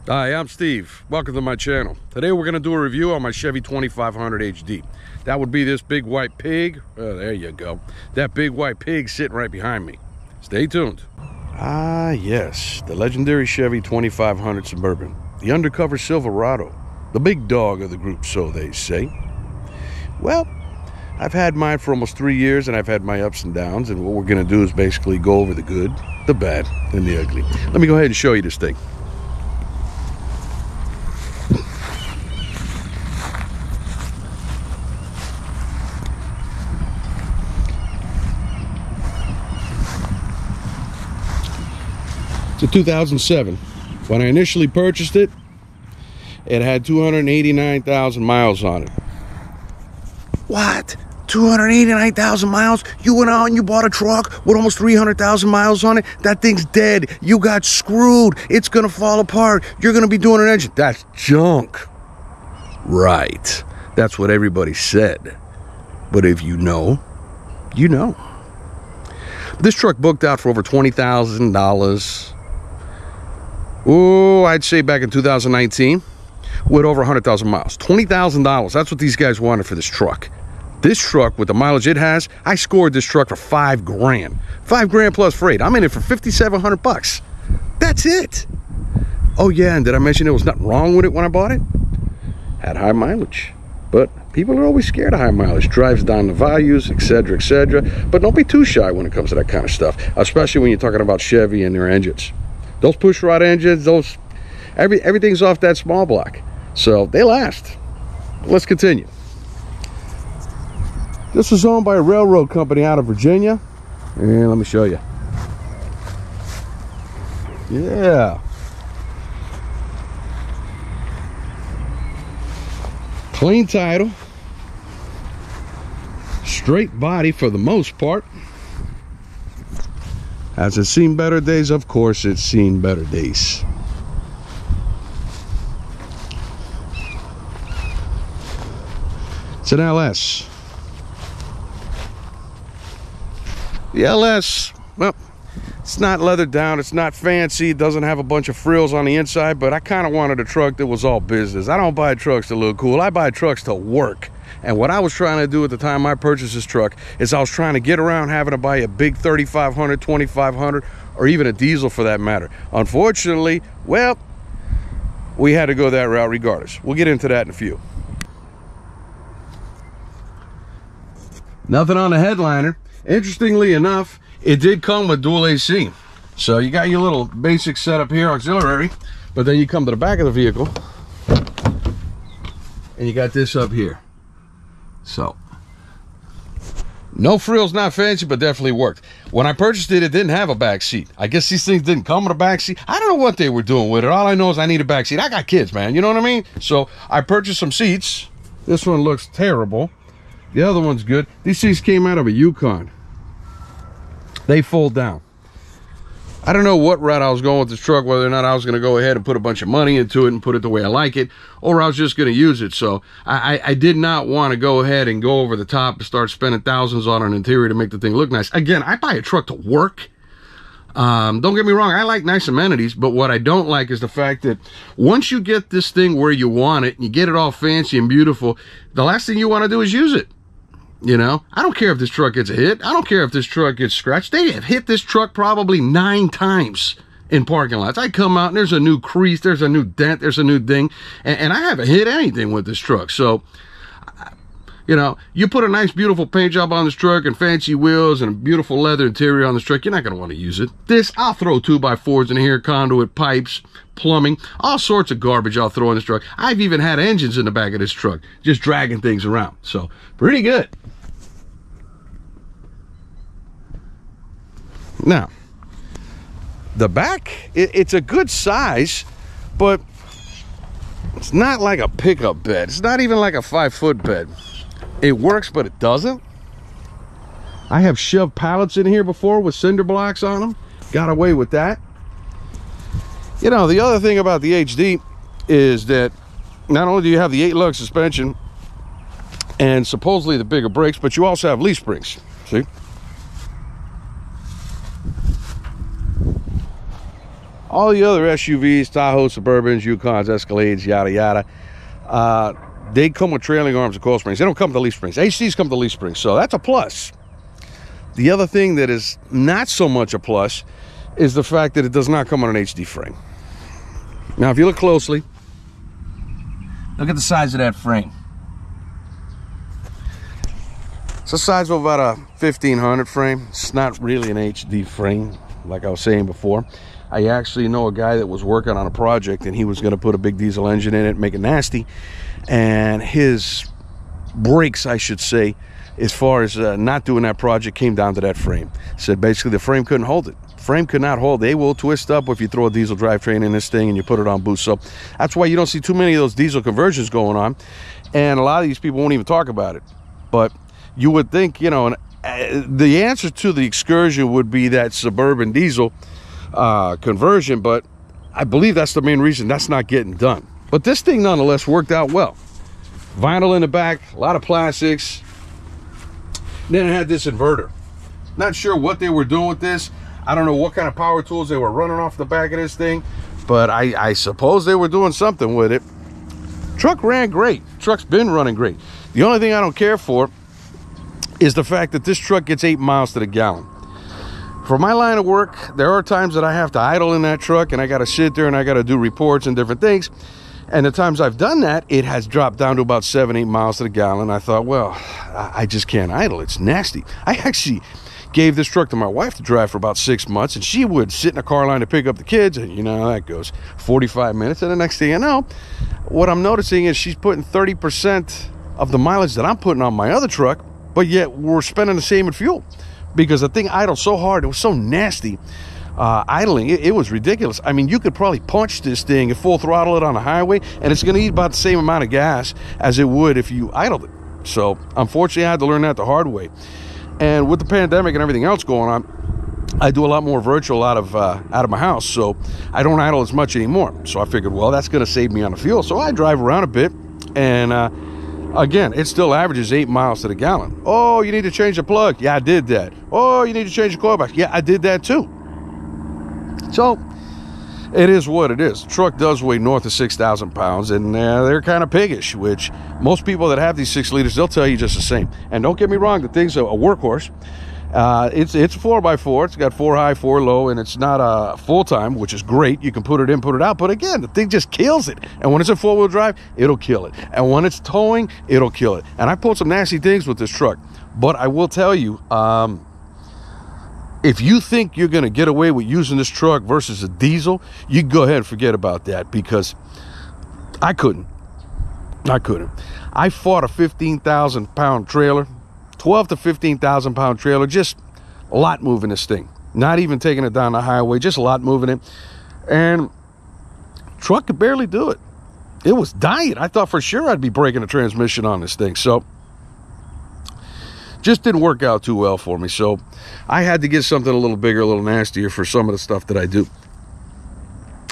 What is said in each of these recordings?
Hi, I'm Steve. Welcome to my channel. Today we're going to do a review on my Chevy 2500 HD. That would be this big white pig. Oh, there you go. That big white pig sitting right behind me. Stay tuned. Ah, yes. The legendary Chevy 2500 Suburban. The undercover Silverado. The big dog of the group, so they say. Well, I've had mine for almost 3 years, and I've had my ups and downs, and what we're going to do is basically go over the good, the bad, and the ugly. Let me go ahead and show you this thing. It's a 2007. When I initially purchased it, it had 289,000 miles on it. What? 289,000 miles? You went out and you bought a truck with almost 300,000 miles on it? That thing's dead. You got screwed. It's gonna fall apart. You're gonna be doing an engine. That's junk. Right. That's what everybody said. But if you know, you know. This truck booked out for over $20,000. Oh, I'd say back in 2019, with over 100,000 miles. $20,000, that's what these guys wanted for this truck. This truck, with the mileage it has, I scored this truck for $5 grand. $5 grand plus freight. I'm in it for 5,700 bucks. That's it. Oh yeah, and did I mention there was nothing wrong with it when I bought it? Had high mileage. But people are always scared of high mileage. Drives down the values, etc., etc. But don't be too shy when it comes to that kind of stuff, especially when you're talking about Chevy and their engines. Those push-rod engines, everything's off that small block, so they last. Let's continue. This is owned by a railroad company out of Virginia, and let me show you. Yeah. Clean title. Straight body for the most part. Has it seen better days? Of course it's seen better days. It's an LS. The LS, well, it's not leathered down, it's not fancy, it doesn't have a bunch of frills on the inside, but I kind of wanted a truck that was all business. I don't buy trucks to look cool, I buy trucks to work. And what I was trying to do at the time I purchased this truck is I was trying to get around having to buy a big 3,500, 2,500, or even a diesel for that matter. Unfortunately, well, we had to go that route regardless. We'll get into that in a few. Nothing on the headliner. Interestingly enough, it did come with dual AC. So you got your little basic setup here, auxiliary, but then you come to the back of the vehicle and you got this up here. So no frills, not fancy, but definitely worked. When I purchased it, it didn't have a back seat. I guess these things didn't come with a back seat. I don't know what they were doing with it. All I know is I need a back seat. I got kids, man, you know what I mean? So I purchased some seats. This one looks terrible. The other one's good. These seats came out of a Yukon. They fold down. I don't know what route I was going with this truck, whether or not I was going to go ahead and put a bunch of money into it and put it the way I like it, or I was just going to use it. So I did not want to go ahead and go over the top and start spending thousands on an interior to make the thing look nice. Again, I buy a truck to work. Don't get me wrong, I like nice amenities, but what I don't like is the fact that once you get this thing where you want it and you get it all fancy and beautiful, the last thing you want to do is use it. You know, I don't care if this truck gets a hit. I don't care if this truck gets scratched. They have hit this truck probably 9 times in parking lots. I come out and there's a new crease, there's a new dent, there's a new ding, and I haven't hit anything with this truck. So, you know, you put a nice, beautiful paint job on this truck and fancy wheels and a beautiful leather interior on this truck, you're not going to want to use it. This, I'll throw 2x4s in here, conduit, pipes, plumbing, all sorts of garbage I'll throw in this truck. I've even had engines in the back of this truck, just dragging things around. So, pretty good. Now, the back, it's a good size, but it's not like a pickup bed. It's not even like a 5-foot bed. It works, but it doesn't. I have shoved pallets in here before with cinder blocks on them. Got away with that. You know, the other thing about the HD is that not only do you have the 8-lug suspension and supposedly the bigger brakes, but you also have leaf springs. See? All the other SUVs, Tahoe, Suburbans, Yukons, Escalades, yada yada, they come with trailing arms and coil springs. They don't come with the leaf springs. HDs come with the leaf springs, so that's a plus. The other thing that is not so much a plus is the fact that it does not come on an HD frame. Now, if you look closely, look at the size of that frame. It's the size of about a 1500 frame. It's not really an HD frame, like I was saying before. I actually know a guy that was working on a project, and he was going to put a big diesel engine in it, make it nasty, and his brakes, I should say, as far as not doing that project, came down to that frame. Said basically the frame couldn't hold it. Frame could not hold. They will twist up if you throw a diesel drivetrain in this thing and you put it on boost. So that's why you don't see too many of those diesel conversions going on, and a lot of these people won't even talk about it. But you would think, you know, the answer to the Excursion would be that Suburban diesel conversion, but I believe that's the main reason that's not getting done. But this thing nonetheless worked out well. Vinyl in the back, a lot of plastics. Then it had this inverter. Not sure what they were doing with this. I don't know what kind of power tools they were running off the back of this thing, but I suppose they were doing something with it. Truck ran great. Truck's been running great. The only thing I don't care for is the fact that this truck gets 8 miles to the gallon. For my line of work, there are times that I have to idle in that truck, and I got to sit there and I got to do reports and different things. And the times I've done that, it has dropped down to about 7-8 miles to the gallon. I thought, well, I just can't idle. It's nasty. I actually gave this truck to my wife to drive for about 6 months, and she would sit in a car line to pick up the kids, and you know how that goes. 45 minutes, and the next thing I know, what I'm noticing is she's putting 30% of the mileage that I'm putting on my other truck, but yet we're spending the same in fuel because the thing idled so hard. It was so nasty. Idling, it was ridiculous. I mean, you could probably punch this thing and full throttle it on the highway, and it's going to eat about the same amount of gas as it would if you idled it. So unfortunately, I had to learn that the hard way. And with the pandemic and everything else going on, I do a lot more virtual out of my house, so I don't idle as much anymore. So I figured, well, that's going to save me on the fuel. So I drive around a bit, and again, it still averages 8 miles to the gallon. Oh, you need to change the plug. Yeah, I did that. Oh, you need to change the coil box. Yeah, I did that too. So it is what it is. The truck does weigh north of 6,000 pounds, and they're kind of piggish, which most people that have these 6 liters, they'll tell you just the same. And don't get me wrong, the thing's a workhorse. It's a 4x4. It's got 4 high, 4 low, and it's not a full-time, which is great. You can put it in, put it out, but again, the thing just kills it. And when it's in 4-wheel drive, it'll kill it. And when it's towing, it'll kill it. And I pulled some nasty things with this truck, but I will tell you, if you think you're going to get away with using this truck versus a diesel, you go ahead and forget about that, because I couldn't. I fought a 15,000 pound trailer, 12 to 15,000 pound trailer, just a lot moving this thing, not even taking it down the highway, just a lot moving it, and truck could barely do it. It was dying. I thought for sure I'd be breaking the transmission on this thing. So just didn't work out too well for me. So I had to get something a little bigger, a little nastier for some of the stuff that I do.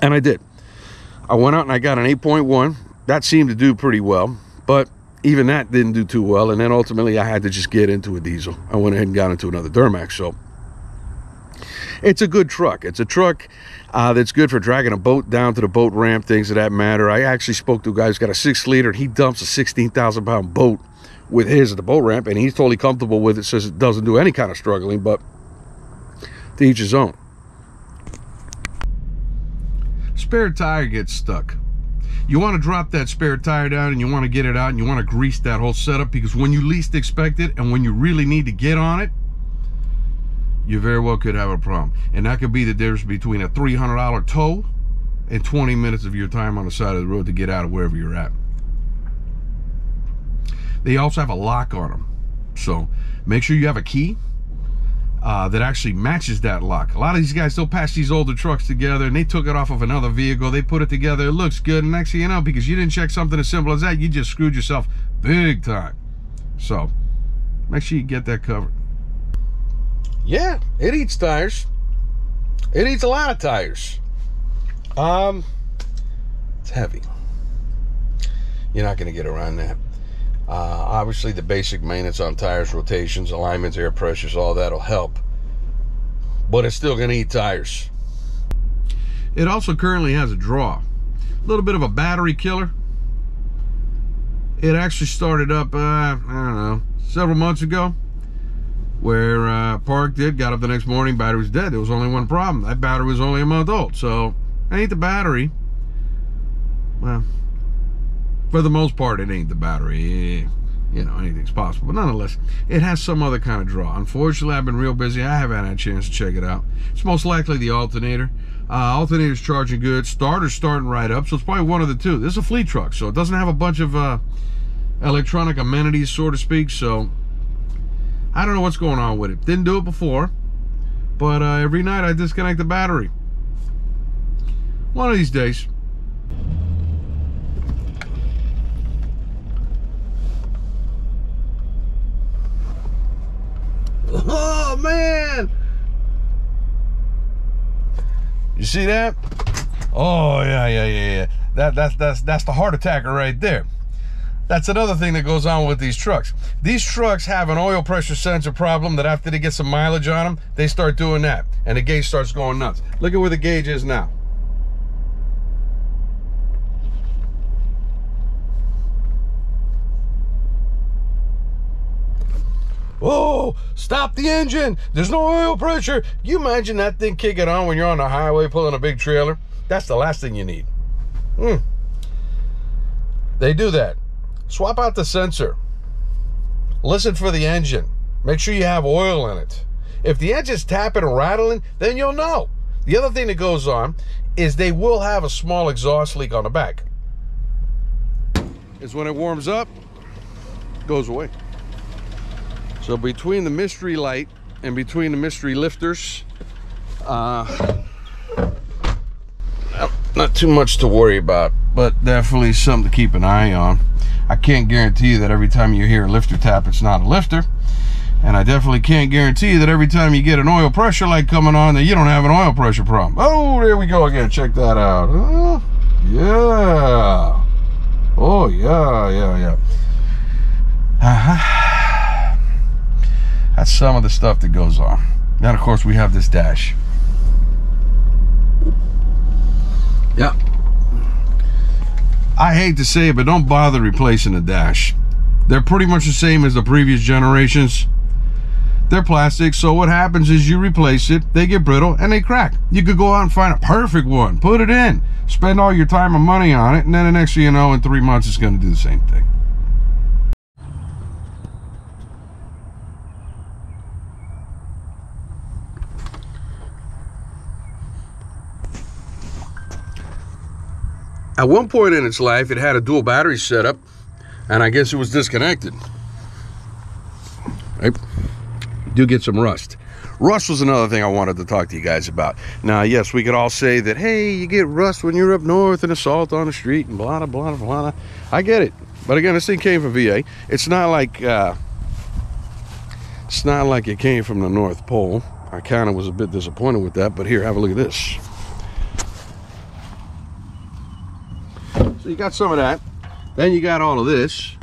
And I did. I went out and I got an 8.1. That seemed to do pretty well, but even that didn't do too well. And then ultimately I had to just get into a diesel. I went ahead and got into another Duramax. So it's a good truck. It's a truck that's good for dragging a boat down to the boat ramp, things of that matter. I actually spoke to a guy who's got a 6 liter, and he dumps a 16,000 pound boat with his at the boat ramp, and he's totally comfortable with it, says it doesn't do any kind of struggling, but to each his own. Spare tire gets stuck. You want to drop that spare tire down, and you want to get it out, and you want to grease that whole setup, because when you least expect it and when you really need to get on it, you very well could have a problem. And that could be the difference between a $300 tow and 20 minutes of your time on the side of the road to get out of wherever you're at. They also have a lock on them, so make sure you have a key that actually matches that lock. A lot of these guys, they'll patch these older trucks together, and they took it off of another vehicle, they put it together, it looks good, and next thing you know, because you didn't check something as simple as that, you just screwed yourself big time. So make sure you get that covered. Yeah, it eats tires. It eats a lot of tires. It's heavy. You're not going to get around that. Obviously the basic maintenance on tires, rotations, alignments, air pressures, all that'll help, but it's still going to eat tires. It also currently has a draw. A little bit of a battery killer. It actually started up, I don't know, several months ago, where parked it, got up the next morning, battery was dead. There was only one problem. That battery was only a month old. So, it ain't the battery. Well, for the most part, it ain't the battery. You know, anything's possible. But nonetheless, it has some other kind of draw. Unfortunately, I've been real busy. I haven't had a chance to check it out. It's most likely the alternator. Alternator's charging good. Starter's starting right up. So, it's probably one of the two. This is a fleet truck, so it doesn't have a bunch of electronic amenities, so to speak. So, I don't know what's going on with it. Didn't do it before, but every night I disconnect the battery. One of these days. Oh man! You see that? Oh yeah. That's the heart attacker right there. That's another thing that goes on with these trucks. These trucks have an oil pressure sensor problem that after they get some mileage on them, they start doing that. And the gauge starts going nuts. Look at where the gauge is now. Oh, stop the engine. There's no oil pressure. Can you imagine that thing kicking on when you're on the highway pulling a big trailer? That's the last thing you need. They do that. Swap out the sensor. Listen for the engine. Make sure you have oil in it. If the engine's tapping and rattling, then you'll know. The other thing that goes on is they will have a small exhaust leak on the back. It's when it warms up, it goes away. So between the mystery light and between the mystery lifters, not too much to worry about, but definitely something to keep an eye on. I can't guarantee you that every time you hear a lifter tap, it's not a lifter. And I definitely can't guarantee you that every time you get an oil pressure light coming on that you don't have an oil pressure problem. Oh, there we go again. Check that out. Yeah. Oh, yeah. That's some of the stuff that goes on. Then, of course, we have this dash. Yeah. I hate to say it, but don't bother replacing the dash. They're pretty much the same as the previous generations. They're plastic, so what happens is you replace it, they get brittle, and they crack. You could go out and find a perfect one, put it in, spend all your time and money on it, and then the next thing you know, in 3 months, it's going to do the same thing. At one point in its life, it had a dual battery setup, and I guess it was disconnected. Right? You do get some rust. Rust was another thing I wanted to talk to you guys about. Now, yes, we could all say that, hey, you get rust when you're up north and assault on the street and blah, blah, blah, blah. I get it. But again, this thing came from VA. It's not like it came from the North Pole. I kind of was a bit disappointed with that, but here, have a look at this. So you got some of that. Then you got all of this.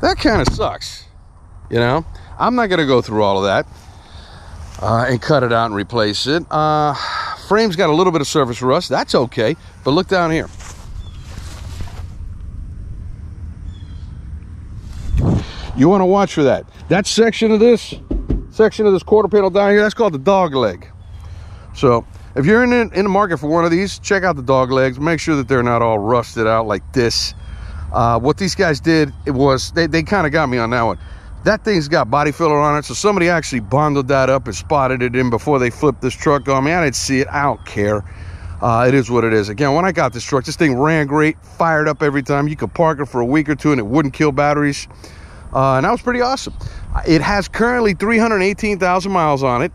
That kind of sucks. You know, I'm not going to go through all of that and cut it out and replace it. Frame's got a little bit of surface rust. That's okay. But look down here. You want to watch for that. That section of this quarter panel down here, that's called the dog leg. So if you're in the market for one of these, check out the dog legs. Make sure that they're not all rusted out like this. What these guys did, they kind of got me on that one. That thing's got body filler on it, so somebody actually bundled that up and spotted it in before they flipped this truck on me. I didn't see it. I don't care. It is what it is. Again, when I got this truck, this thing ran great, fired up every time. You could park it for a week or two and it wouldn't kill batteries. And that was pretty awesome. It has currently 318,000 miles on it.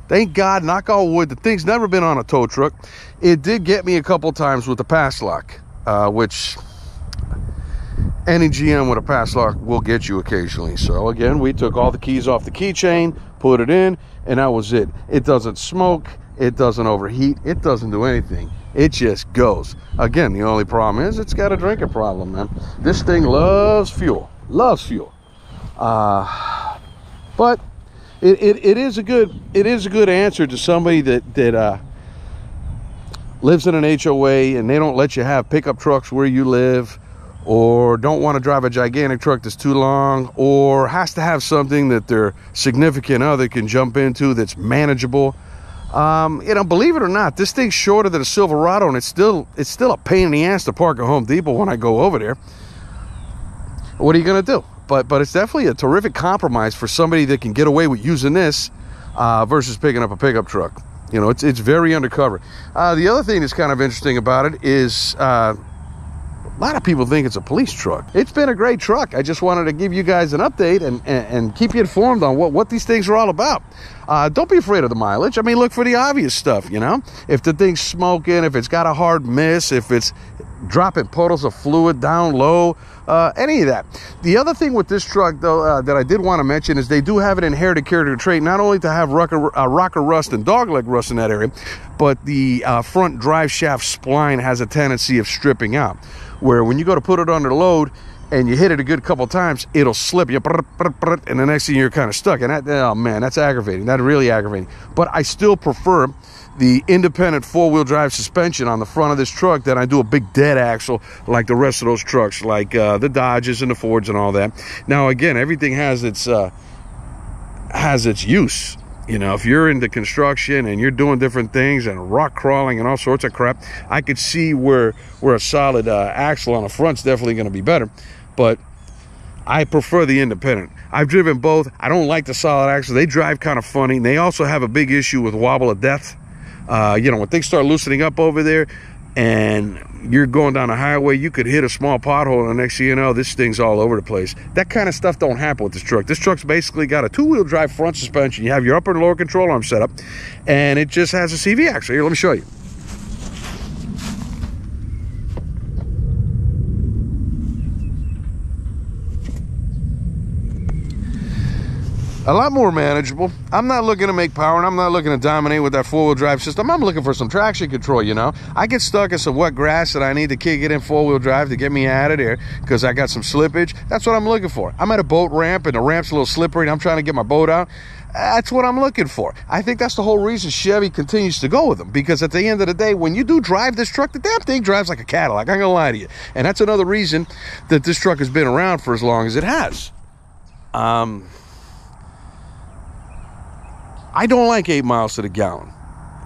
Thank God, knock on wood, the thing's never been on a tow truck. It did get me a couple times with the pass lock, which any GM with a pass lock will get you occasionally. So again, we took all the keys off the keychain, put it in, and that was it. It doesn't smoke, it doesn't overheat, it doesn't do anything. It just goes. Again, the only problem is it's got a drinking problem, man. This thing loves fuel, but it is a good answer to somebody that lives in an HOA and they don't let you have pickup trucks where you live, or don't want to drive a gigantic truck that's too long, or has to have something that their significant other can jump into that's manageable. You know, believe it or not, this thing's shorter than a Silverado, and it's still a pain in the ass to park at Home Depot when I go over there. What are you gonna do? But it's definitely a terrific compromise for somebody that can get away with using this versus picking up a pickup truck. You know, it's very undercover. The other thing that's kind of interesting about it is a lot of people think it's a police truck. It's been a great truck. I just wanted to give you guys an update and keep you informed on what these things are all about. Don't be afraid of the mileage. I mean, look for the obvious stuff, you know? If the thing's smoking, if it's got a hard miss, if it's dropping puddles of fluid down low, any of that. The other thing with this truck, though, that I did want to mention is they do have an inherited character trait, not only to have rocker rust and dogleg rust in that area, but the front drive shaft spline has a tendency of stripping out, where when you go to put it under load and you hit it a good couple times, it'll slip you, and the next thing you're kind of stuck. And that, oh man, that's aggravating. That's really aggravating. But I still prefer the independent four-wheel drive suspension on the front of this truck than I do a big dead axle like the rest of those trucks, like the Dodges and the Fords and all that. Now, again, everything has its use. You know, if you're into construction and you're doing different things and rock crawling and all sorts of crap, I could see where a solid axle on the front's definitely going to be better. But I prefer the independent. I've driven both. I don't like the solid axle. They drive kind of funny. They also have a big issue with wobble of death. You know, when things start loosening up over there and you're going down the highway, you could hit a small pothole, and the next thing you know, this thing's all over the place. That kind of stuff don't happen with this truck. This truck's basically got a two-wheel drive front suspension. You have your upper and lower control arm set up, and it just has a CV axle. Here, let me show you. A lot more manageable. I'm not looking to make power, and I'm not looking to dominate with that four-wheel drive system. I'm looking for some traction control, you know. I get stuck in some wet grass and I need to kick it in four-wheel drive to get me out of there because I got some slippage. That's what I'm looking for. I'm at a boat ramp and the ramp's a little slippery and I'm trying to get my boat out. That's what I'm looking for. I think that's the whole reason Chevy continues to go with them, because at the end of the day, when you do drive this truck, the damn thing drives like a Cadillac. I'm gonna lie to you. And that's another reason that this truck has been around for as long as it has. I don't like 8 miles to the gallon.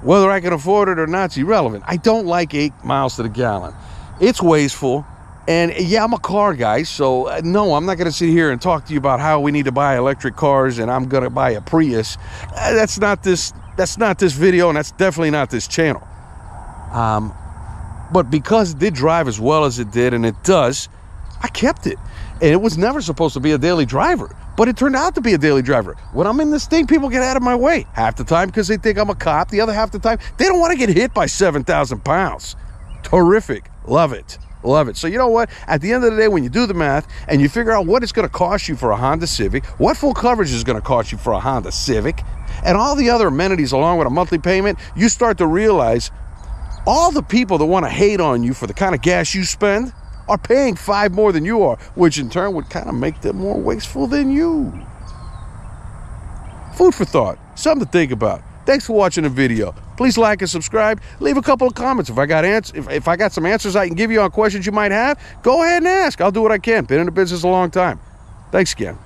Whether I can afford it or not is irrelevant. I don't like 8 miles to the gallon. It's wasteful. And yeah, I'm a car guy, so no, I'm not going to sit here and talk to you about how we need to buy electric cars and I'm going to buy a Prius. That's not this video, and that's definitely not this channel. But because it did drive as well as it did, and it does, I kept it. And it was never supposed to be a daily driver, but it turned out to be a daily driver. When I'm in this thing, people get out of my way. Half the time because they think I'm a cop. The other half the time, they don't want to get hit by 7,000 pounds. Terrific. Love it. Love it. So you know what? At the end of the day, when you do the math and you figure out what it's going to cost you for a Honda Civic, what full coverage is going to cost you for a Honda Civic, and all the other amenities along with a monthly payment, you start to realize all the people that want to hate on you for the kind of gas you spend are paying 5 more than you are, which in turn would kind of make them more wasteful than you. Food for thought. Something to think about. Thanks for watching the video. Please like and subscribe. Leave a couple of comments. If I got some answers I can give you on questions you might have, go ahead and ask. I'll do what I can. Been in the business a long time. Thanks again.